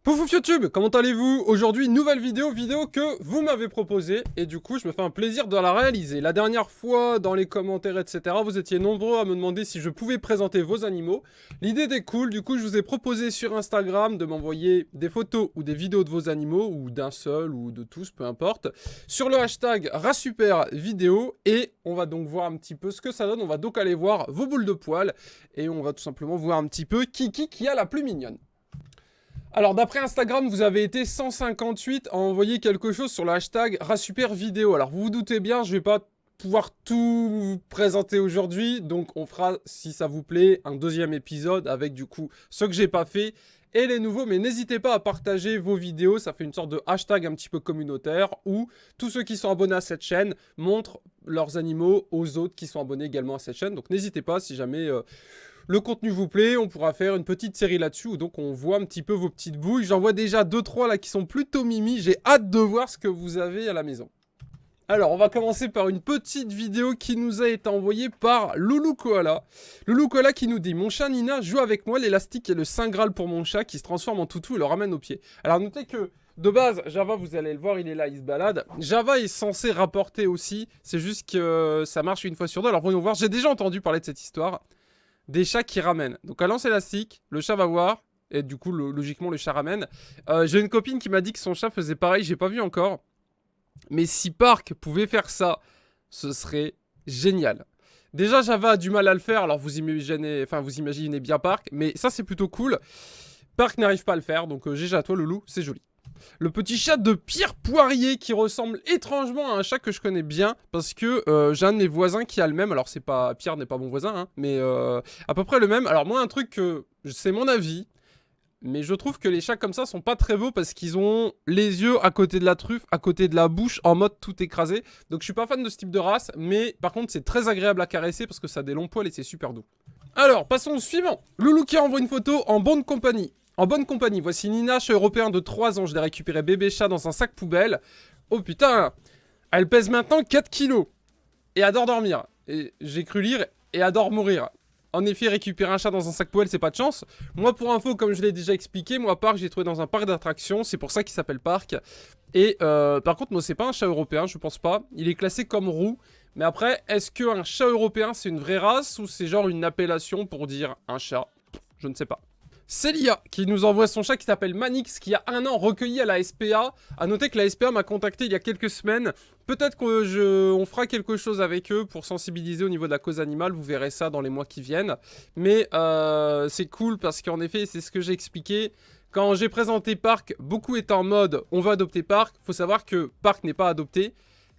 Pouf YouTube, comment allez-vous? Aujourd'hui, nouvelle vidéo que vous m'avez proposée et du coup, je me fais un plaisir de la réaliser. La dernière fois, dans les commentaires, etc., vous étiez nombreux à me demander si je pouvais présenter vos animaux. L'idée était cool, du coup, je vous ai proposé sur Instagram de m'envoyer des photos ou des vidéos de vos animaux, ou d'un seul, ou de tous, peu importe, sur le hashtag #RasSuperVidéo et on va donc voir un petit peu ce que ça donne. On va donc aller voir vos boules de poils et on va tout simplement voir un petit peu qui a la plus mignonne. Alors d'après Instagram, vous avez été 158 à envoyer quelque chose sur le hashtag #RasSuperVidéo. Alors vous vous doutez bien, je vais pas pouvoir tout vous présenter aujourd'hui, donc on fera, si ça vous plaît, un deuxième épisode avec du coup ce que j'ai pas fait et les nouveaux, mais n'hésitez pas à partager vos vidéos, ça fait une sorte de hashtag un petit peu communautaire où tous ceux qui sont abonnés à cette chaîne montrent leurs animaux aux autres qui sont abonnés également à cette chaîne, donc n'hésitez pas si jamais... le contenu vous plaît, on pourra faire une petite série là-dessus où donc on voit un petit peu vos petites bouilles. J'en vois déjà 2-3 là qui sont plutôt mimi. J'ai hâte de voir ce que vous avez à la maison. Alors, on va commencer par une petite vidéo qui nous a été envoyée par Loulou Koala. Loulou Koala qui nous dit « Mon chat Nina joue avec moi, l'élastique est le saint graal pour mon chat qui se transforme en toutou et le ramène au pied. » Alors, notez que... de base, Java, vous allez le voir, il est là, il se balade. Java est censé rapporter aussi, c'est juste que ça marche une fois sur deux. Alors voyons voir, j'ai déjà entendu parler de cette histoire. Des chats qui ramènent. Donc à lance élastique, le chat va voir, et du coup, logiquement, le chat ramène. J'ai une copine qui m'a dit que son chat faisait pareil, j'ai pas vu encore. Mais si Park pouvait faire ça, ce serait génial. Déjà, Java a du mal à le faire, alors vous imaginez bien Park, mais ça c'est plutôt cool. Park n'arrive pas à le faire, donc GG à toi Loulou, c'est joli. Le petit chat de Pierre Poirier qui ressemble étrangement à un chat que je connais bien parce que j'ai un de mes voisins qui a le même. Alors c'est pas Pierre n'est pas mon voisin, hein, mais à peu près le même. Alors moi un truc que c'est mon avis, mais je trouve que les chats comme ça sont pas très beaux parce qu'ils ont les yeux à côté de la truffe, à côté de la bouche, en mode tout écrasé. Donc je suis pas fan de ce type de race, mais par contre c'est très agréable à caresser parce que ça a des longs poils et c'est super doux. Alors passons au suivant. Loulou qui envoie une photo en bonne compagnie. En bonne compagnie, voici Nina, chat européen de 3 ans. Je l'ai récupéré bébé chat dans un sac poubelle. Oh putain, elle pèse maintenant 4 kilos. Et adore dormir. Et j'ai cru lire, et adore mourir. En effet, récupérer un chat dans un sac poubelle, c'est pas de chance. Moi, pour info, comme je l'ai déjà expliqué, moi, Park, j'ai trouvé dans un parc d'attractions. C'est pour ça qu'il s'appelle Park. Et par contre, moi, c'est pas un chat européen, je pense pas. Il est classé comme roux. Mais après, est-ce qu'un chat européen, c'est une vraie race ou c'est genre une appellation pour dire un chat? Je ne sais pas. Célia qui nous envoie son chat qui s'appelle Manix qui a 1 an recueilli à la SPA. A noter que la SPA m'a contacté il y a quelques semaines. Peut-être qu'on fera quelque chose avec eux pour sensibiliser au niveau de la cause animale. Vous verrez ça dans les mois qui viennent. Mais c'est cool parce qu'en effet c'est ce que j'ai expliqué. Quand j'ai présenté Park, beaucoup étaient en mode on va adopter Park. Faut savoir que Park n'est pas adopté.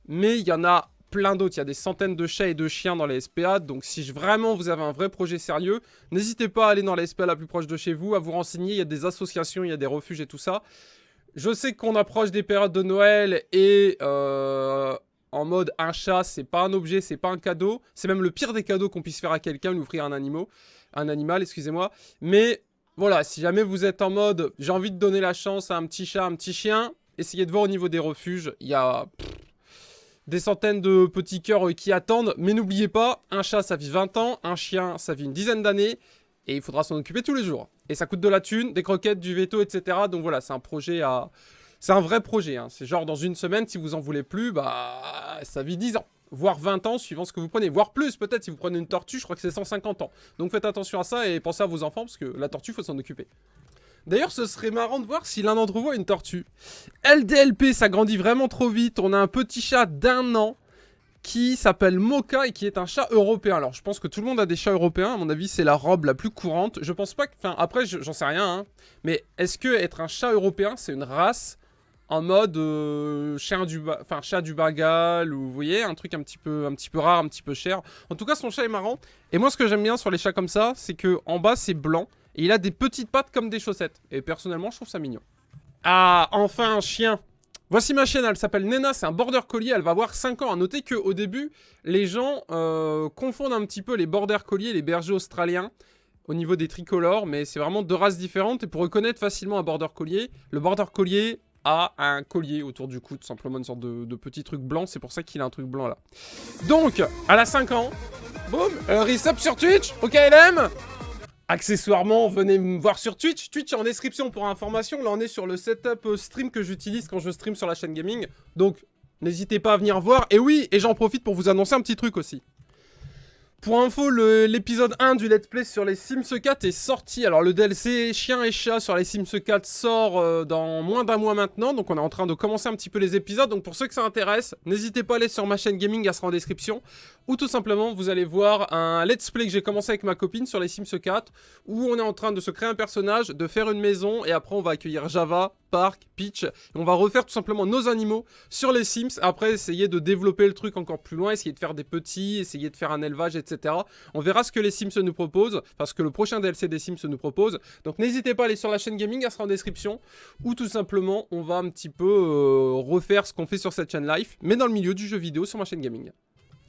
Mais il y en a plein d'autres, il y a des centaines de chats et de chiens dans les SPA, donc si vraiment vous avez un vrai projet sérieux, n'hésitez pas à aller dans la SPA la plus proche de chez vous, à vous renseigner, il y a des associations, il y a des refuges et tout ça. Je sais qu'on approche des périodes de Noël et en mode un chat, c'est pas un objet, c'est pas un cadeau, c'est même le pire des cadeaux qu'on puisse faire à quelqu'un, lui offrir un animal, excusez-moi, mais voilà, si jamais vous êtes en mode j'ai envie de donner la chance à un petit chat, un petit chien, essayez de voir au niveau des refuges, il y a... des centaines de petits cœurs qui attendent. Mais n'oubliez pas, un chat, ça vit 20 ans. Un chien, ça vit une dizaine d'années. Et il faudra s'en occuper tous les jours. Et ça coûte de la thune, des croquettes, du veto, etc. Donc voilà, c'est un projet à... c'est un vrai projet. Hein. C'est genre dans une semaine, si vous en voulez plus, bah ça vit 10 ans. Voire 20 ans, suivant ce que vous prenez. Voire plus, peut-être, si vous prenez une tortue, je crois que c'est 150 ans. Donc faites attention à ça et pensez à vos enfants, parce que la tortue, il faut s'en occuper. D'ailleurs, ce serait marrant de voir si l'un d'entre vous a une tortue. LDLP, ça grandit vraiment trop vite. On a un petit chat d'1 an qui s'appelle Mocha et qui est un chat européen. Alors, je pense que tout le monde a des chats européens. À mon avis, c'est la robe la plus courante. Je pense pas que... enfin, après, j'en sais rien. Hein. Mais est-ce que être un chat européen, c'est une race en mode chat du Bengale ou vous voyez, un truc un petit peu rare, un petit peu cher. En tout cas, son chat est marrant. Et moi, ce que j'aime bien sur les chats comme ça, c'est que en bas, c'est blanc. Et il a des petites pattes comme des chaussettes. Et personnellement, je trouve ça mignon. Ah, enfin un chien. Voici ma chienne, elle s'appelle Nena, c'est un border collie, elle va avoir 5 ans. A noter qu'au début, les gens confondent un petit peu les border collies et les bergers australiens au niveau des tricolores. Mais c'est vraiment 2 races différentes. Et pour reconnaître facilement un border collier, le border collier a un collier autour du cou, tout simplement une sorte de petit truc blanc. C'est pour ça qu'il a un truc blanc là. Donc, elle a 5 ans. Boum, resub sur Twitch, ok LM. Accessoirement, venez me voir sur Twitch. Twitch est en description pour information. Là, on est sur le setup stream que j'utilise quand je stream sur la chaîne gaming. Donc, n'hésitez pas à venir voir. Et oui, et j'en profite pour vous annoncer un petit truc aussi. Pour info, l'épisode 1 du Let's Play sur les Sims 4 est sorti. Alors le DLC Chien et Chat sur les Sims 4 sort dans moins d'un mois maintenant. Donc on est en train de commencer un petit peu les épisodes. Donc pour ceux que ça intéresse, n'hésitez pas à aller sur ma chaîne gaming, elle sera en description. Ou tout simplement, vous allez voir un Let's Play que j'ai commencé avec ma copine sur les Sims 4. Où on est en train de se créer un personnage, de faire une maison. Et après on va accueillir Java, Park, Peach. Et on va refaire tout simplement nos animaux sur les Sims. Après essayer de développer le truc encore plus loin. Essayer de faire des petits, essayer de faire un élevage, etc. On verra ce que les Sims nous proposent, parce que le prochain DLC des Sims nous propose. Donc n'hésitez pas à aller sur la chaîne gaming, elle sera en description. Ou tout simplement, on va un petit peu refaire ce qu'on fait sur cette chaîne live, mais dans le milieu du jeu vidéo sur ma chaîne gaming.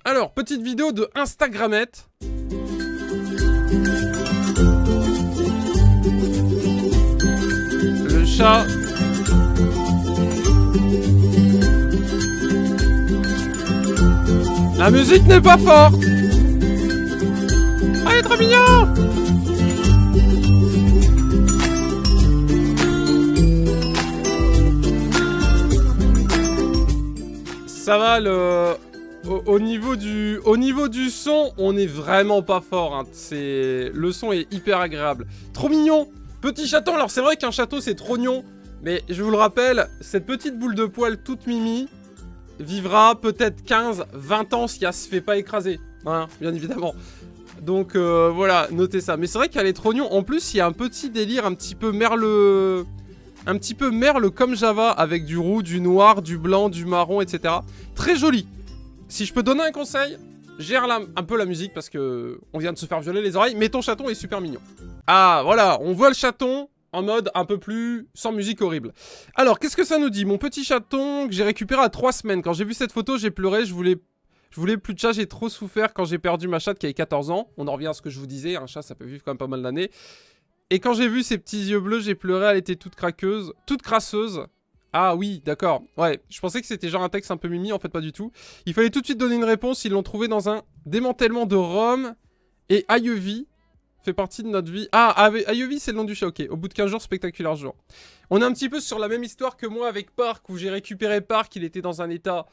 Alors, petite vidéo de Instagrammette. Le chat... La musique n'est pas forte. Oh, il est trop mignon. Ça va, au niveau du son, on est vraiment pas fort. Hein. Le son est hyper agréable. Trop mignon. Petit chaton. Alors c'est vrai qu'un château c'est trop mignon. Mais je vous le rappelle, cette petite boule de poil toute mimi vivra peut-être 15-20 ans si elle se fait pas écraser. Hein, bien évidemment. Donc voilà, notez ça. Mais c'est vrai qu'elle est trop mignon. En plus, il y a un petit délire un petit peu merle... Un petit peu merle comme Java, avec du roux, du noir, du blanc, du marron, etc. Très joli. Si je peux donner un conseil, gère un peu la musique parce que on vient de se faire violer les oreilles, mais ton chaton est super mignon. Ah, voilà, on voit le chaton en mode un peu plus sans musique horrible. Alors, qu'est-ce que ça nous dit? Mon petit chaton que j'ai récupéré à 3 semaines. Quand j'ai vu cette photo, j'ai pleuré, je voulais plus de chat, j'ai trop souffert quand j'ai perdu ma chatte qui avait 14 ans. On en revient à ce que je vous disais, un chat ça peut vivre quand même pas mal d'années. Et quand j'ai vu ses petits yeux bleus, j'ai pleuré, elle était toute craqueuse, toute crasseuse. Ah oui, d'accord. Ouais, je pensais que c'était genre un texte un peu mimi, en fait pas du tout. Il fallait tout de suite donner une réponse, ils l'ont trouvé dans un démantèlement de Rome. Et Ivy fait partie de notre vie. Ah, Ivy c'est le nom du chat, ok. Au bout de 15 jours, spectaculaire jour. On est un petit peu sur la même histoire que moi avec Park, où j'ai récupéré Park, il était dans un état...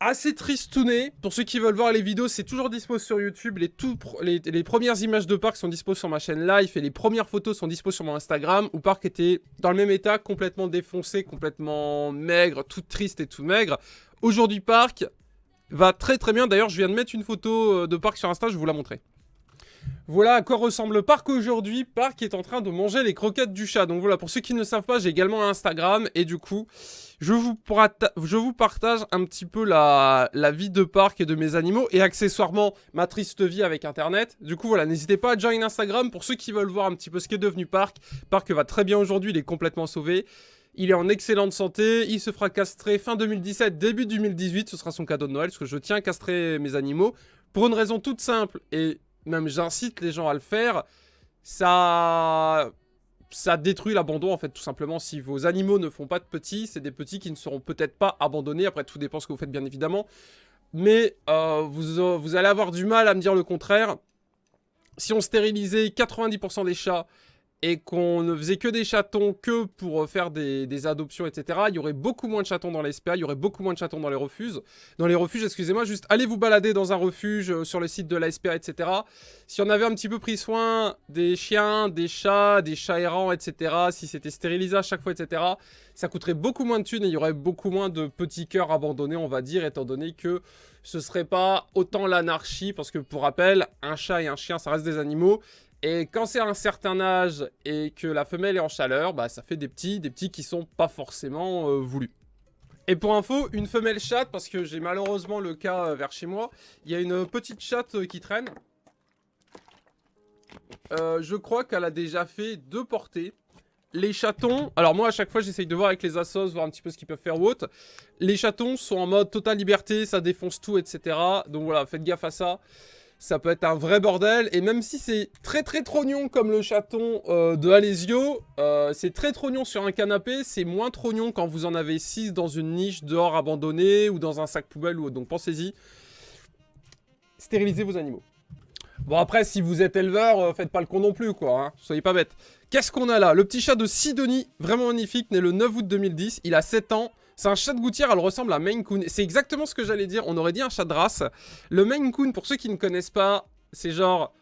assez tristouné. Pour ceux qui veulent voir les vidéos, c'est toujours dispo sur YouTube. Les premières images de Park sont dispo sur ma chaîne live et les premières photos sont dispo sur mon Instagram où Park était dans le même état, complètement défoncé, complètement maigre, tout triste et tout maigre. Aujourd'hui, Park va très très bien. D'ailleurs, je viens de mettre une photo de Park sur Insta, je vais vous la montrer. Voilà à quoi ressemble Park aujourd'hui. Park est en train de manger les croquettes du chat. Donc voilà, pour ceux qui ne savent pas, j'ai également un Instagram. Et du coup, je vous partage un petit peu la vie de Park et de mes animaux. Et accessoirement, ma triste vie avec Internet. Du coup, voilà, n'hésitez pas à join Instagram pour ceux qui veulent voir un petit peu ce qu'est devenu Park. Park va très bien aujourd'hui, il est complètement sauvé. Il est en excellente santé, il se fera castrer fin 2017, début 2018. Ce sera son cadeau de Noël, parce que je tiens à castrer mes animaux. Pour une raison toute simple, et... même j'incite les gens à le faire, ça détruit l'abandon en fait tout simplement. Si vos animaux ne font pas de petits, c'est des petits qui ne seront peut-être pas abandonnés. Après tout dépend ce que vous faites bien évidemment. Mais vous allez avoir du mal à me dire le contraire. Si on stérilisait 90% des chats et qu'on ne faisait que des chatons que pour faire des adoptions, etc., il y aurait beaucoup moins de chatons dans les SPA, il y aurait beaucoup moins de chatons dans les refuges. Dans les refuges, excusez-moi, juste allez vous balader dans un refuge sur le site de la SPA, etc. Si on avait un petit peu pris soin des chiens, des chats errants, etc., si c'était stérilisé à chaque fois, etc., ça coûterait beaucoup moins de thunes et il y aurait beaucoup moins de petits cœurs abandonnés, on va dire, étant donné que ce serait pas autant l'anarchie, parce que pour rappel, un chat et un chien, ça reste des animaux. Et quand c'est à un certain âge et que la femelle est en chaleur, bah ça fait des petits qui sont pas forcément voulus. Et pour info, une femelle chatte, parce que j'ai malheureusement le cas vers chez moi, il y a une petite chatte qui traîne. Je crois qu'elle a déjà fait 2 portées. Les chatons, alors moi à chaque fois j'essaye de voir avec les assos, voir un petit peu ce qu'ils peuvent faire ou autre. Les chatons sont en mode totale liberté, ça défonce tout, etc. Donc voilà, faites gaffe à ça. Ça peut être un vrai bordel, et même si c'est très très trognon comme le chaton de Alessio, c'est très trognon sur un canapé, c'est moins trognon quand vous en avez 6 dans une niche dehors abandonnée ou dans un sac poubelle ou autre. Donc pensez-y, stérilisez vos animaux. Bon après, si vous êtes éleveur, faites pas le con non plus, quoi, hein. Soyez pas bêtes. Qu'est-ce qu'on a là? Le petit chat de Sidonie, vraiment magnifique, né le 9 août 2010. Il a 7 ans. C'est un chat de gouttière, elle ressemble à Maine Coon. C'est exactement ce que j'allais dire, on aurait dit un chat de race. Le Maine Coon, pour ceux qui ne connaissent pas, c'est genre...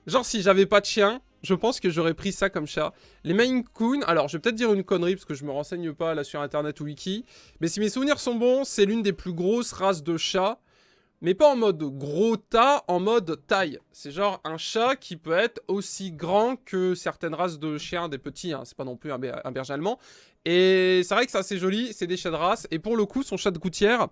Genre si j'avais pas de chien, je pense que j'aurais pris ça comme chat. Les Maine Coon, alors je vais peut-être dire une connerie parce que je me renseigne pas là sur internet ou wiki. Mais si mes souvenirs sont bons, c'est l'une des plus grosses races de chats. Mais pas en mode gros tas, en mode taille. C'est genre un chat qui peut être aussi grand que certaines races de chiens, des petits, hein. C'est pas non plus un berger allemand. Et c'est vrai que c'est assez joli, c'est des chats de race. Et pour le coup, son chat de gouttière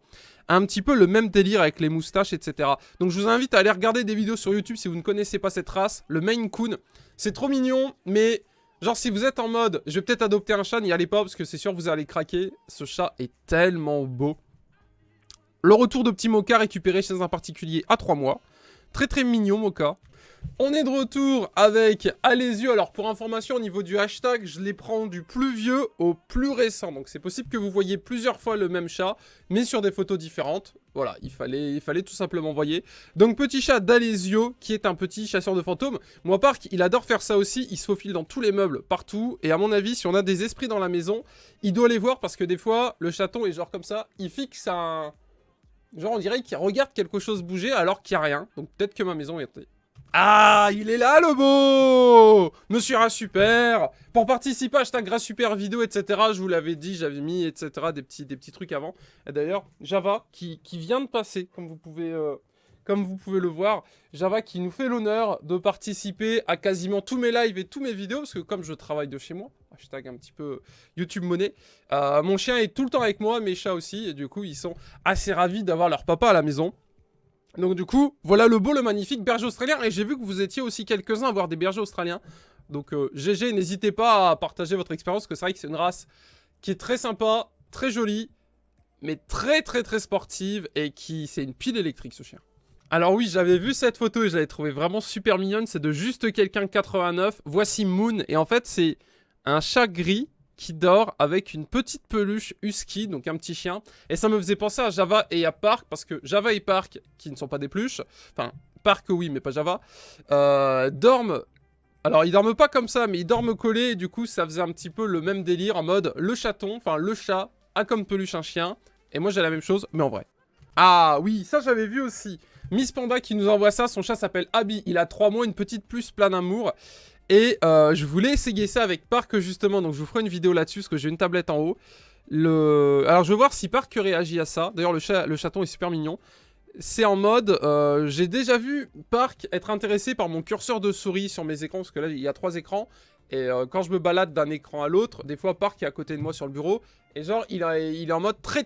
a un petit peu le même délire avec les moustaches, etc. Donc je vous invite à aller regarder des vidéos sur YouTube si vous ne connaissez pas cette race, le Maine Coon. C'est trop mignon, mais genre si vous êtes en mode, je vais peut-être adopter un chat, n'y allez pas parce que c'est sûr que vous allez craquer. Ce chat est tellement beau. Le retour de petit Mocha récupéré chez un particulier à 3 mois. Très très mignon Mocha. On est de retour avec Alésieux. Alors pour information au niveau du hashtag, je les prends du plus vieux au plus récent. Donc c'est possible que vous voyez plusieurs fois le même chat, mais sur des photos différentes. Voilà, il fallait tout simplement voyer. Donc petit chat d'Alésieux, qui est un petit chasseur de fantômes. Moi Park, il adore faire ça aussi, il se faufile dans tous les meubles, partout. Et à mon avis, si on a des esprits dans la maison, il doit les voir parce que des fois, le chaton est genre comme ça, il fixe un... Genre on dirait qu'il regarde quelque chose bouger alors qu'il n'y a rien. Donc peut-être que ma maison est... Ah, il est là le beau Monsieur Super. Pour participer à hashtag Super vidéo, etc. Je vous l'avais dit, j'avais mis, etc. des petits trucs avant. Et d'ailleurs, Java qui vient de passer, comme vous pouvez le voir. Java qui nous fait l'honneur de participer à quasiment tous mes lives et tous mes vidéos. Parce que comme je travaille de chez moi, hashtag un petit peu YouTube monnaie, mon chien est tout le temps avec moi, mes chats aussi. Et du coup, ils sont assez ravis d'avoir leur papa à la maison. Donc du coup, voilà le beau, le magnifique berger australien. Et j'ai vu que vous étiez aussi quelques-uns à voir des bergers australiens. Donc GG, n'hésitez pas à partager votre expérience. Parce que c'est vrai que c'est une race qui est très sympa, très jolie, mais très très très sportive. Et qui, c'est une pile électrique ce chien. Alors oui, j'avais vu cette photo et je l'avais trouvée vraiment super mignonne. C'est de Juste Quelqu'un 89. Voici Moon. Et en fait, c'est un chat gris qui dort avec une petite peluche husky, donc un petit chien. Et ça me faisait penser à Java et à Park, parce que Java et Park, qui ne sont pas des peluches, enfin, Park oui, mais pas Java, dorment... Alors, ils dorment pas comme ça, mais ils dorment collés, et du coup, ça faisait un petit peu le même délire, en mode, le chaton, enfin, le chat, a comme peluche un chien, et moi, j'ai la même chose, mais en vrai. Ah oui, ça, j'avais vu aussi. Miss Panda qui nous envoie ça, son chat s'appelle Abby, il a 3 mois, une petite puce plein d'amour. Et je voulais essayer ça avec Park justement, donc je vous ferai une vidéo là-dessus parce que j'ai une tablette en haut. Alors je vais voir si Park réagit à ça. D'ailleurs le chaton est super mignon. C'est en mode, j'ai déjà vu Park être intéressé par mon curseur de souris sur mes écrans, parce que là il y a 3 écrans. Et quand je me balade d'un écran à l'autre, des fois Park est à côté de moi sur le bureau. Et genre il est en mode très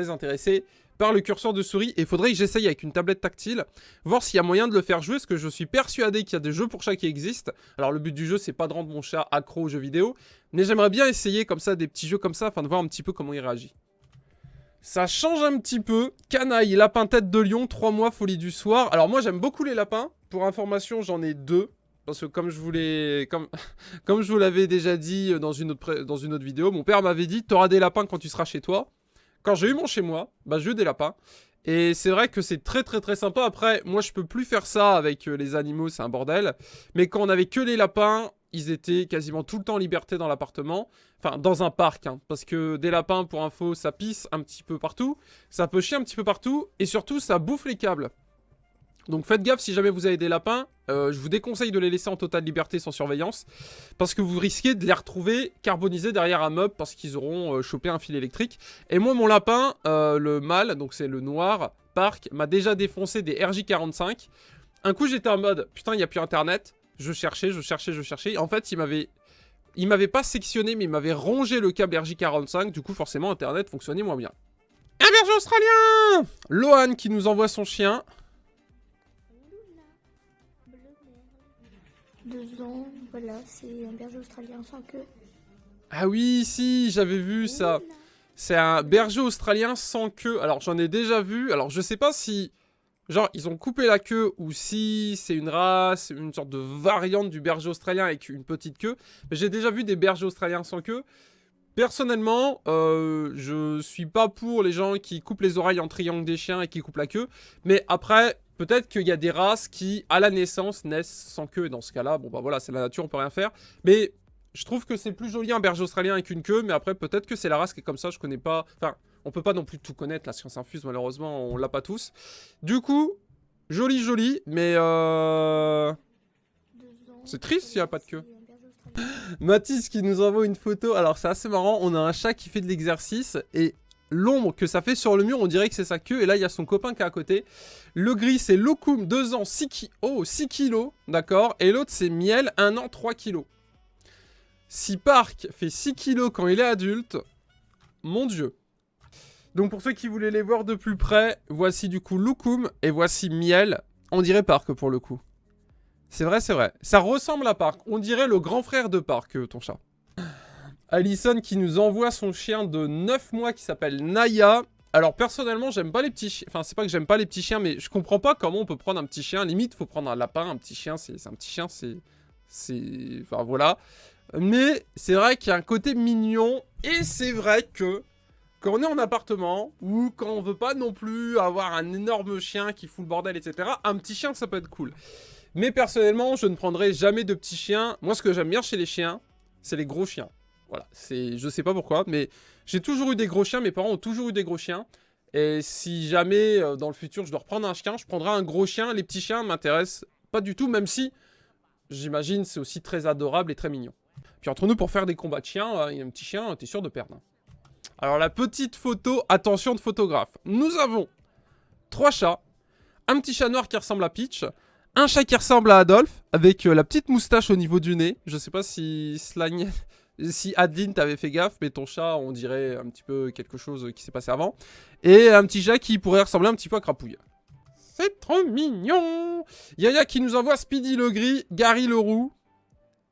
intéressé par le curseur de souris, et il faudrait que j'essaye avec une tablette tactile, voir s'il y a moyen de le faire jouer, parce que je suis persuadé qu'il y a des jeux pour chats qui existent. Alors le but du jeu, c'est pas de rendre mon chat accro aux jeux vidéo, mais j'aimerais bien essayer comme ça, des petits jeux comme ça, afin de voir un petit peu comment il réagit. Ça change un petit peu. Canaille, lapin tête de lion, 3 mois, folie du soir. Alors moi j'aime beaucoup les lapins, pour information j'en ai 2. Parce que comme je vous l'avais déjà dit dans une autre vidéo, mon père m'avait dit, t'auras des lapins quand tu seras chez toi. Quand j'ai eu mon chez moi, bah j'ai eu des lapins. Et c'est vrai que c'est très sympa. Après, moi je peux plus faire ça avec les animaux, c'est un bordel. Mais quand on avait que les lapins, ils étaient quasiment tout le temps en liberté dans l'appartement. Enfin, dans un parc, hein. Parce que des lapins, pour info, ça pisse un petit peu partout. Ça peut chier un petit peu partout. Et surtout, ça bouffe les câbles. Donc faites gaffe si jamais vous avez des lapins, je vous déconseille de les laisser en totale liberté sans surveillance, parce que vous risquez de les retrouver carbonisés derrière un meuble parce qu'ils auront chopé un fil électrique. Et moi mon lapin, le mâle, donc c'est le noir, Park, m'a déjà défoncé des RJ45. Un coup j'étais en mode, putain il n'y a plus internet, je cherchais, en fait il m'avait pas sectionné mais il m'avait rongé le câble RJ45, du coup forcément internet fonctionnait moins bien. Un berger australien! Lohan qui nous envoie son chien. 2 ans, voilà, c'est un berger australien sans queue. Ah oui, si, j'avais vu ça. C'est un berger australien sans queue. Alors, j'en ai déjà vu. Alors, je sais pas si... Genre, ils ont coupé la queue ou si c'est une race, une sorte de variante du berger australien avec une petite queue. Mais j'ai déjà vu des bergers australiens sans queue. Personnellement, je suis pas pour les gens qui coupent les oreilles en triangle des chiens et qui coupent la queue. Mais après, Peut-être qu'il y a des races qui, à la naissance, naissent sans queue. Et dans ce cas-là, bon bah voilà, c'est la nature, on peut rien faire. Mais je trouve que c'est plus joli un berger australien avec une queue. Mais après, peut-être que c'est la race qui est comme ça, je connais pas... Enfin, on peut pas non plus tout connaître, la science infuse, malheureusement, on l'a pas tous. Du coup, joli, joli, mais c'est triste s'il n'y a pas de queue. Mathis qui nous envoie une photo. Alors c'est assez marrant, on a un chat qui fait de l'exercice et l'ombre que ça fait sur le mur, on dirait que c'est sa queue. Et là, il y a son copain qui est à côté. Le gris, c'est Lokum, 2 ans, 6 kilos, d'accord. Et l'autre, c'est Miel, 1 an, 3 kilos. Si Park fait 6 kilos quand il est adulte, mon Dieu. Donc pour ceux qui voulaient les voir de plus près, voici du coup Lokum et voici Miel. On dirait Park pour le coup. C'est vrai, c'est vrai. Ça ressemble à Park. On dirait le grand frère de Park, ton chat. Alison qui nous envoie son chien de 9 mois qui s'appelle Naya. Alors personnellement, j'aime pas les petits chiens. Enfin, c'est pas que j'aime pas les petits chiens, mais je comprends pas comment on peut prendre un petit chien. Limite, faut prendre un lapin, un petit chien, c'est un petit chien, c'est... Enfin, voilà. Mais c'est vrai qu'il y a un côté mignon. Et c'est vrai que quand on est en appartement, ou quand on veut pas non plus avoir un énorme chien qui fout le bordel, etc., un petit chien, ça peut être cool. Mais personnellement, je ne prendrai jamais de petits chiens. Moi, ce que j'aime bien chez les chiens, c'est les gros chiens. Voilà, je sais pas pourquoi, mais j'ai toujours eu des gros chiens. Mes parents ont toujours eu des gros chiens. Et si jamais, dans le futur, je dois reprendre un chien, je prendrai un gros chien. Les petits chiens m'intéressent pas du tout, même si, j'imagine, c'est aussi très adorable et très mignon. Puis entre nous, pour faire des combats de chiens, il y a un petit chien, t'es sûr de perdre. Alors la petite photo, attention de photographe. Nous avons 3 chats, un petit chat noir qui ressemble à Peach, un chat qui ressemble à Adolphe, avec la petite moustache au niveau du nez. Je sais pas si si Adeline t'avait fait gaffe, mais ton chat, on dirait un petit peu quelque chose qui s'est passé avant. Et un petit chat qui pourrait ressembler un petit peu à Crapouille. C'est trop mignon. Yaya qui nous envoie Speedy le gris, Gary le roux,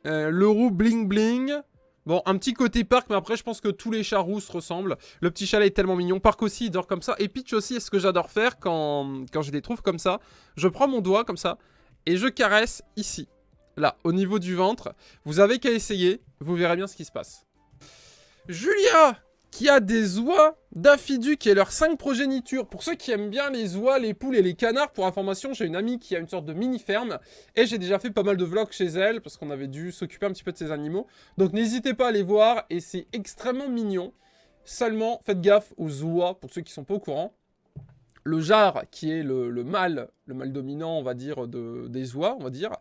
le roux bling bling. Bon, un petit côté Park, mais après, je pense que tous les chats roux se ressemblent. Le petit chat là est tellement mignon. Park aussi, il dort comme ça. Et Peach aussi, est ce que j'adore faire quand je les trouve comme ça. Je prends mon doigt comme ça et je caresse ici. Là, au niveau du ventre. Vous avez qu'à essayer. Vous verrez bien ce qui se passe. Julia, qui a des oies d'Aphidu, qui est leur 5 progéniture. Pour ceux qui aiment bien les oies, les poules et les canards, pour information, j'ai une amie qui a une sorte de mini-ferme. Et j'ai déjà fait pas mal de vlogs chez elle, parce qu'on avait dû s'occuper un petit peu de ces animaux. Donc n'hésitez pas à les voir, et c'est extrêmement mignon. Seulement, faites gaffe aux oies, pour ceux qui sont pas au courant. Le jar, qui est le mâle dominant, on va dire, des oies, on va dire.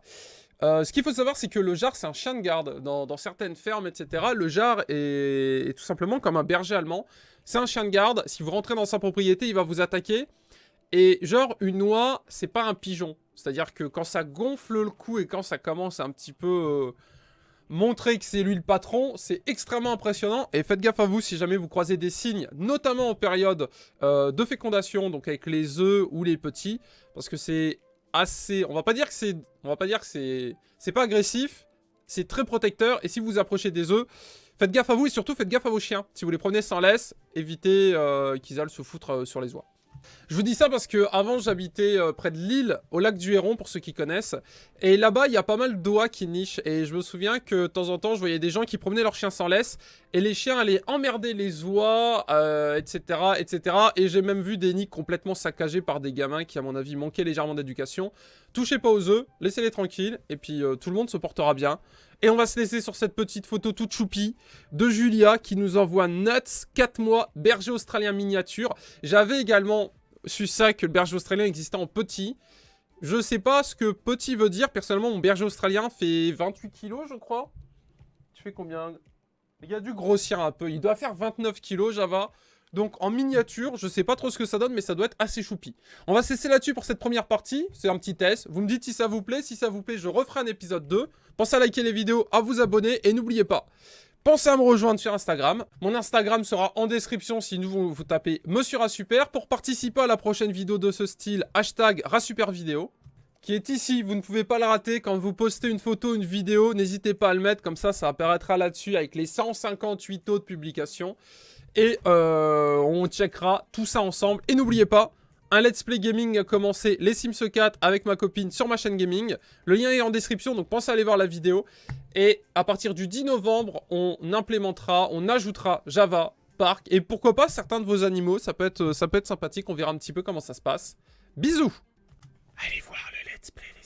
Ce qu'il faut savoir, c'est que le jar, c'est un chien de garde. Dans certaines fermes, etc., le jar est tout simplement comme un berger allemand. C'est un chien de garde. Si vous rentrez dans sa propriété, il va vous attaquer. Et genre, une oie, c'est pas un pigeon. C'est-à-dire que quand ça gonfle le cou et quand ça commence à un petit peu montrer que c'est lui le patron, c'est extrêmement impressionnant. Et faites gaffe à vous si jamais vous croisez des signes, notamment en période de fécondation, donc avec les œufs ou les petits, parce que c'est assez... On va pas dire que c'est pas agressif, c'est très protecteur. Et si vous vous approchez des œufs, faites gaffe à vous et surtout faites gaffe à vos chiens. Si vous les promenez sans laisse, évitez qu'ils aillent se foutre sur les oies. Je vous dis ça parce que avant j'habitais près de Lille, au lac du Héron pour ceux qui connaissent. Et là-bas il y a pas mal d'oies qui nichent. Et je me souviens que de temps en temps je voyais des gens qui promenaient leurs chiens sans laisse. Et les chiens allaient emmerder les oies, etc., etc. Et j'ai même vu des nids complètement saccagés par des gamins qui à mon avis manquaient légèrement d'éducation. Touchez pas aux œufs, laissez-les tranquilles. Et puis tout le monde se portera bien. Et on va se laisser sur cette petite photo toute choupie de Julia qui nous envoie Nuts, 4 mois, berger australien miniature. J'avais également su ça, que le berger australien existait en petit. Je sais pas ce que petit veut dire. Personnellement, mon berger australien fait 28 kilos, je crois. Tu fais combien? Il a dû grossir un peu. Il doit faire 29 kilos, Java. Donc en miniature, je sais pas trop ce que ça donne, mais ça doit être assez choupi. On va se laisser là-dessus pour cette première partie. C'est un petit test. Vous me dites si ça vous plaît. Si ça vous plaît, je referai un épisode 2. Pensez à liker les vidéos, à vous abonner. Et n'oubliez pas, pensez à me rejoindre sur Instagram. Mon Instagram sera en description si vous tapez Monsieur Rasuper. Pour participer à la prochaine vidéo de ce style, hashtag Rasupervidéo, qui est ici. Vous ne pouvez pas la rater. Quand vous postez une photo, une vidéo, n'hésitez pas à le mettre. Comme ça apparaîtra là-dessus avec les 158 taux de publication. Et on checkera tout ça ensemble. Et n'oubliez pas, un Let's Play Gaming a commencé, les Sims 4 avec ma copine sur ma chaîne gaming. Le lien est en description, donc pensez à aller voir la vidéo. Et à partir du 10 novembre, on implémentera, on ajoutera Java, Park. Et pourquoi pas certains de vos animaux, ça peut être sympathique, on verra un petit peu comment ça se passe. Bisous! allez voir le let's play.